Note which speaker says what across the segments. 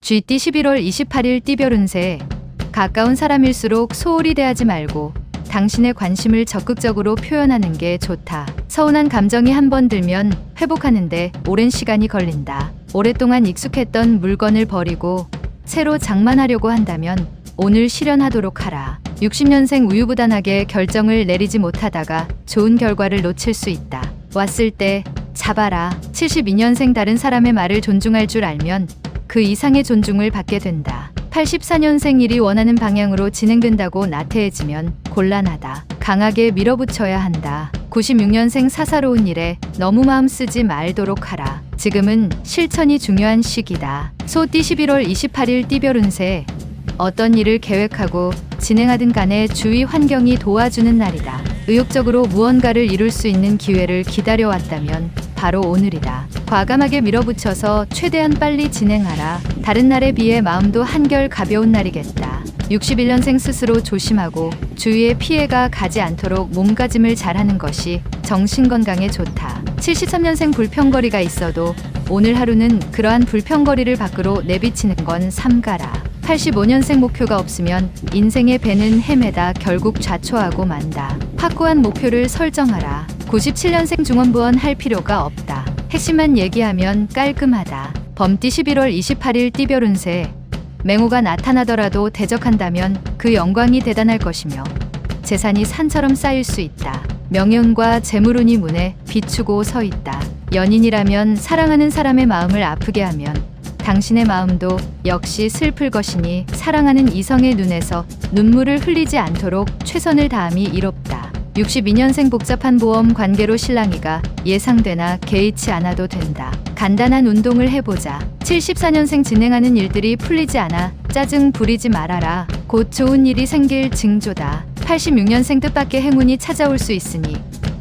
Speaker 1: 쥐띠 11월 28일 띠별 운세. 가까운 사람일수록 소홀히 대하지 말고 당신의 관심을 적극적으로 표현하는 게 좋다. 서운한 감정이 한번 들면 회복하는데 오랜 시간이 걸린다. 오랫동안 익숙했던 물건을 버리고 새로 장만하려고 한다면 오늘 실현하도록 하라. 60년생 우유부단하게 결정을 내리지 못하다가 좋은 결과를 놓칠 수 있다. 왔을 때 잡아라. 72년생 다른 사람의 말을 존중할 줄 알면 그 이상의 존중을 받게 된다. 84년생 일이 원하는 방향으로 진행된다고 나태해지면 곤란하다. 강하게 밀어붙여야 한다. 96년생 사사로운 일에 너무 마음 쓰지 말도록 하라. 지금은 실천이 중요한 시기다. 소띠 11월 28일 띠별 운세. 어떤 일을 계획하고 진행하든 간에 주위 환경이 도와주는 날이다. 의욕적으로 무언가를 이룰 수 있는 기회를 기다려왔다면 바로 오늘이다. 과감하게 밀어붙여서 최대한 빨리 진행하라. 다른 날에 비해 마음도 한결 가벼운 날이겠다. 61년생 스스로 조심하고 주위에 피해가 가지 않도록 몸가짐을 잘하는 것이 정신건강에 좋다. 73년생 불평거리가 있어도 오늘 하루는 그러한 불평거리를 밖으로 내비치는 건 삼가라. 85년생 목표가 없으면 인생의 배는 헤매다 결국 좌초하고 만다. 확고한 목표를 설정하라. 97년생 중원부원 할 필요가 없다. 핵심만 얘기하면 깔끔하다. 범띠 11월 28일 띠별 운세. 맹호가 나타나더라도 대적한다면 그 영광이 대단할 것이며 재산이 산처럼 쌓일 수 있다. 명예운과 재물운이 문에 비추고 서 있다. 연인이라면 사랑하는 사람의 마음을 아프게 하면 당신의 마음도 역시 슬플 것이니 사랑하는 이성의 눈에서 눈물을 흘리지 않도록 최선을 다함이 이롭다. 62년생 복잡한 보험 관계로 실랑이가 예상되나 개의치 않아도 된다. 간단한 운동을 해보자. 74년생 진행하는 일들이 풀리지 않아 짜증 부리지 말아라. 곧 좋은 일이 생길 징조다. 86년생 뜻밖의 행운이 찾아올 수 있으니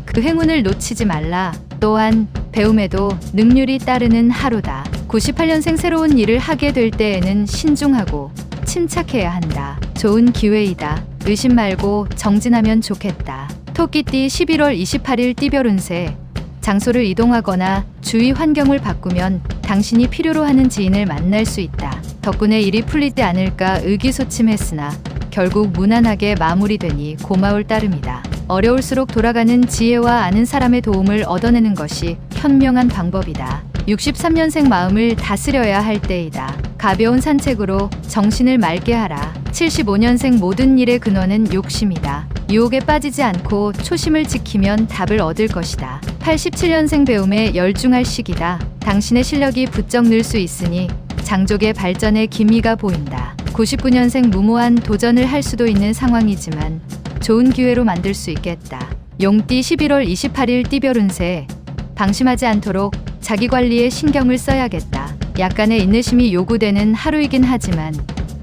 Speaker 1: 그 행운을 놓치지 말라. 또한 배움에도 능률이 따르는 하루다. 98년생 새로운 일을 하게 될 때에는 신중하고 침착해야 한다. 좋은 기회이다. 의심 말고 정진하면 좋겠다. 토끼띠 11월 28일 띠별 운세. 장소를 이동하거나 주위 환경을 바꾸면 당신이 필요로 하는 지인을 만날 수 있다. 덕분에 일이 풀리지 않을까 의기소침했으나 결국 무난하게 마무리되니 고마울 따름이다. 어려울수록 돌아가는 지혜와 아는 사람의 도움을 얻어내는 것이 현명한 방법이다. 63년생 마음을 다스려야 할 때이다. 가벼운 산책으로 정신을 맑게 하라. 75년생 모든 일의 근원은 욕심이다. 유혹에 빠지지 않고 초심을 지키면 답을 얻을 것이다. 87년생 배움에 열중할 시기다. 당신의 실력이 부쩍 늘 수 있으니 장족의 발전에 기미가 보인다. 99년생 무모한 도전을 할 수도 있는 상황이지만 좋은 기회로 만들 수 있겠다. 용띠 11월 28일 띠별 운세. 방심하지 않도록 자기관리에 신경을 써야겠다. 약간의 인내심이 요구되는 하루이긴 하지만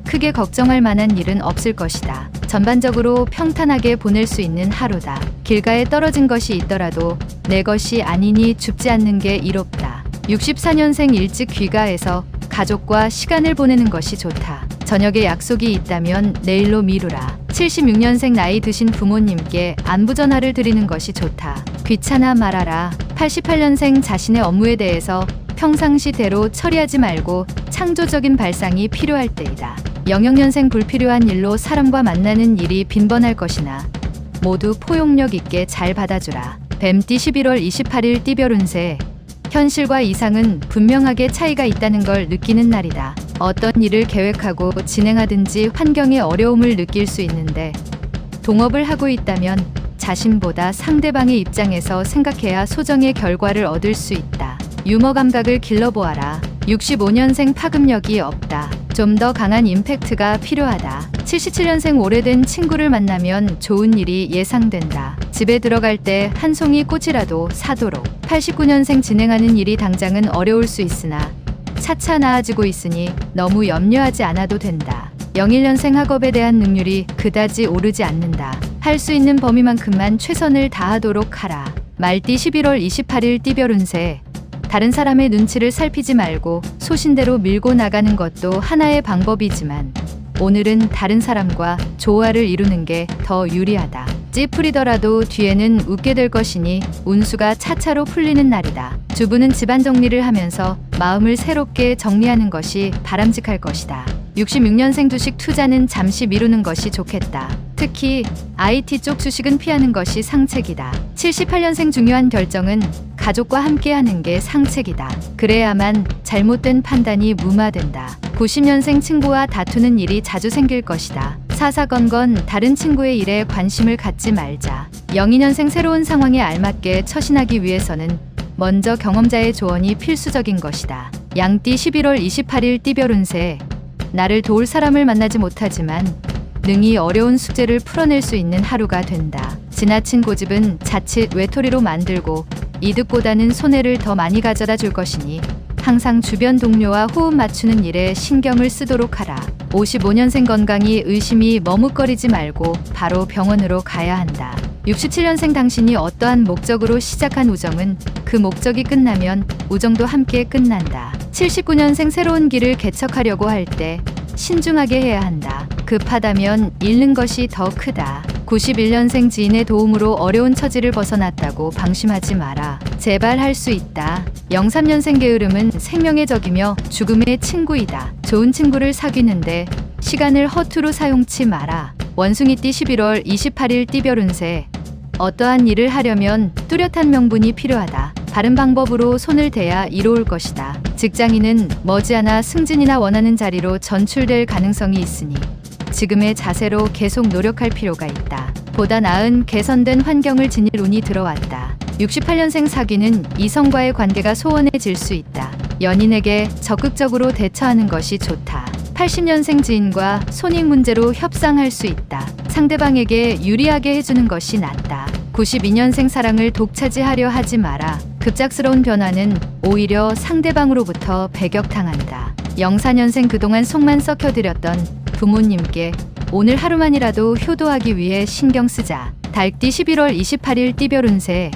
Speaker 1: 크게 걱정할 만한 일은 없을 것이다. 전반적으로 평탄하게 보낼 수 있는 하루다. 길가에 떨어진 것이 있더라도 내 것이 아니니 줍지 않는 게 이롭다. 64년생 일찍 귀가해서 가족과 시간을 보내는 것이 좋다. 저녁에 약속이 있다면 내일로 미루라. 76년생 나이 드신 부모님께 안부 전화를 드리는 것이 좋다. 귀찮아 말아라. 88년생 자신의 업무에 대해서 평상시대로 처리하지 말고 창조적인 발상이 필요할 때이다. 00년생 불필요한 일로 사람과 만나는 일이 빈번할 것이나 모두 포용력 있게 잘 받아주라. 뱀띠 11월 28일 띠별 운세. 현실과 이상은 분명하게 차이가 있다는 걸 느끼는 날이다. 어떤 일을 계획하고 진행하든지 환경의 어려움을 느낄 수 있는데 동업을 하고 있다면 자신보다 상대방의 입장에서 생각해야 소정의 결과를 얻을 수 있다. 유머 감각을 길러보아라. 65년생 파급력이 없다. 좀 더 강한 임팩트가 필요하다. 77년생 오래된 친구를 만나면 좋은 일이 예상된다. 집에 들어갈 때 한 송이 꽃이라도 사도록. 89년생 진행하는 일이 당장은 어려울 수 있으나 차차 나아지고 있으니 너무 염려하지 않아도 된다. 01년생 학업에 대한 능률이 그다지 오르지 않는다. 할 수 있는 범위만큼만 최선을 다하도록 하라. 말띠 11월 28일 띠별 운세. 다른 사람의 눈치를 살피지 말고 소신대로 밀고 나가는 것도 하나의 방법이지만 오늘은 다른 사람과 조화를 이루는 게 더 유리하다. 찌푸리더라도 뒤에는 웃게 될 것이니 운수가 차차로 풀리는 날이다. 주부는 집안 정리를 하면서 마음을 새롭게 정리하는 것이 바람직할 것이다. 66년생 주식 투자는 잠시 미루는 것이 좋겠다. 특히 IT 쪽 주식은 피하는 것이 상책이다. 78년생 중요한 결정은 가족과 함께 하는 게 상책이다. 그래야만 잘못된 판단이 무마된다. 90년생 친구와 다투는 일이 자주 생길 것이다. 사사건건 다른 친구의 일에 관심을 갖지 말자. 02년생 새로운 상황에 알맞게 처신하기 위해서는 먼저 경험자의 조언이 필수적인 것이다. 양띠 11월 28일 띠별 운세. 나를 도울 사람을 만나지 못하지만 능히 어려운 숙제를 풀어낼 수 있는 하루가 된다. 지나친 고집은 자칫 외톨이로 만들고 이득보다는 손해를 더 많이 가져다 줄 것이니 항상 주변 동료와 호흡 맞추는 일에 신경을 쓰도록 하라. 55년생 건강이 의심이 머뭇거리지 말고 바로 병원으로 가야 한다. 67년생 당신이 어떠한 목적으로 시작한 우정은 그 목적이 끝나면 우정도 함께 끝난다. 79년생 새로운 길을 개척하려고 할 때 신중하게 해야 한다. 급하다면 잃는 것이 더 크다. 91년생 지인의 도움으로 어려운 처지를 벗어났다고 방심하지 마라. 제발 할 수 있다. 03년생 게으름은 생명의 적이며 죽음의 친구이다. 좋은 친구를 사귀는데 시간을 허투루 사용치 마라. 원숭이띠 11월 28일 띠별 운세. 어떠한 일을 하려면 뚜렷한 명분이 필요하다. 바른 방법으로 손을 대야 이로울 것이다. 직장인은 머지않아 승진이나 원하는 자리로 전출될 가능성이 있으니 지금의 자세로 계속 노력할 필요가 있다. 보다 나은 개선된 환경을 지닐 운이 들어왔다. 68년생 사귀는 이성과의 관계가 소원해질 수 있다. 연인에게 적극적으로 대처하는 것이 좋다. 80년생 지인과 손익 문제로 협상할 수 있다. 상대방에게 유리하게 해주는 것이 낫다. 92년생 사랑을 독차지하려 하지 마라. 급작스러운 변화는 오히려 상대방으로부터 배격당한다. 04년생 그동안 속만 썩혀드렸던 부모님께 오늘 하루만이라도 효도하기 위해 신경 쓰자. 달띠 11월 28일 띠별 운세.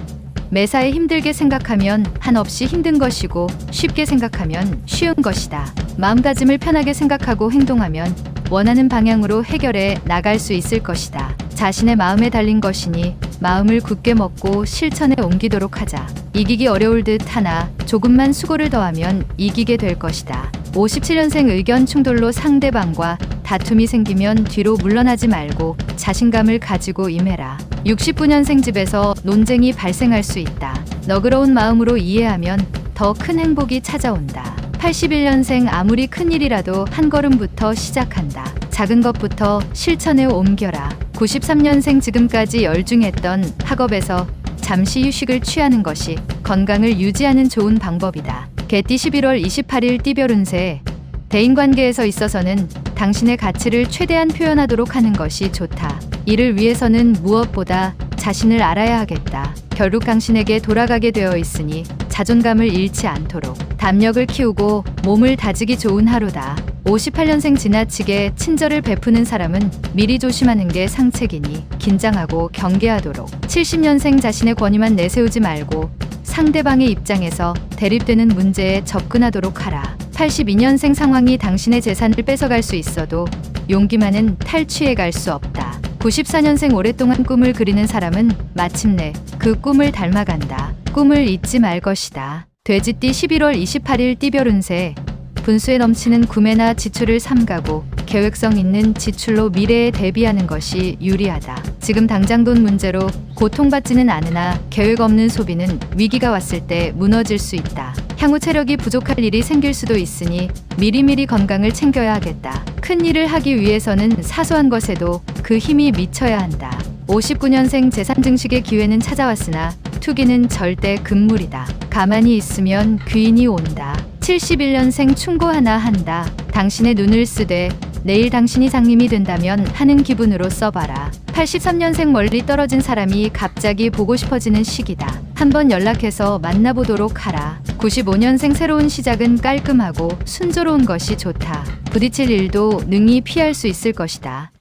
Speaker 1: 매사에 힘들게 생각하면 한없이 힘든 것이고 쉽게 생각하면 쉬운 것이다. 마음가짐을 편하게 생각하고 행동하면 원하는 방향으로 해결해 나갈 수 있을 것이다. 자신의 마음에 달린 것이니 마음을 굳게 먹고 실천에 옮기도록 하자. 이기기 어려울 듯 하나 조금만 수고를 더하면 이기게 될 것이다. 57년생 의견 충돌로 상대방과 다툼이 생기면 뒤로 물러나지 말고 자신감을 가지고 임해라. 69년생 집에서 논쟁이 발생할 수 있다. 너그러운 마음으로 이해하면 더 큰 행복이 찾아온다. 81년생 아무리 큰 일이라도 한 걸음부터 시작한다. 작은 것부터 실천에 옮겨라. 93년생 지금까지 열중했던 학업에서 잠시 휴식을 취하는 것이 건강을 유지하는 좋은 방법이다. 개띠 11월 28일 띠별 운세. 대인관계에서 있어서는 당신의 가치를 최대한 표현하도록 하는 것이 좋다. 이를 위해서는 무엇보다 자신을 알아야 하겠다. 결국 당신에게 돌아가게 되어 있으니 자존감을 잃지 않도록 담력을 키우고 몸을 다지기 좋은 하루다. 58년생 지나치게 친절을 베푸는 사람은 미리 조심하는 게 상책이니 긴장하고 경계하도록. 70년생 자신의 권위만 내세우지 말고 상대방의 입장에서 대립되는 문제에 접근하도록 하라. 82년생 상황이 당신의 재산을 뺏어갈 수 있어도 용기만은 탈취해 갈 수 없다. 94년생 오랫동안 꿈을 그리는 사람은 마침내 그 꿈을 닮아간다. 꿈을 잊지 말 것이다. 돼지띠 11월 28일 띠별 운세. 분수에 넘치는 구매나 지출을 삼가고 계획성 있는 지출로 미래에 대비하는 것이 유리하다. 지금 당장 돈 문제로 고통받지는 않으나 계획 없는 소비는 위기가 왔을 때 무너질 수 있다. 향후 체력이 부족할 일이 생길 수도 있으니 미리미리 건강을 챙겨야 하겠다. 큰 일을 하기 위해서는 사소한 것에도 그 힘이 미쳐야 한다. 59년생 재산 증식의 기회는 찾아왔으나 투기는 절대 금물이다. 가만히 있으면 귀인이 온다. 71년생 충고하나 한다. 당신의 눈을 쓰되 내일 당신이 장님이 된다면 하는 기분으로 써봐라. 83년생 멀리 떨어진 사람이 갑자기 보고 싶어지는 시기다. 한번 연락해서 만나보도록 하라. 95년생 새로운 시작은 깔끔하고 순조로운 것이 좋다. 부딪힐 일도 능히 피할 수 있을 것이다.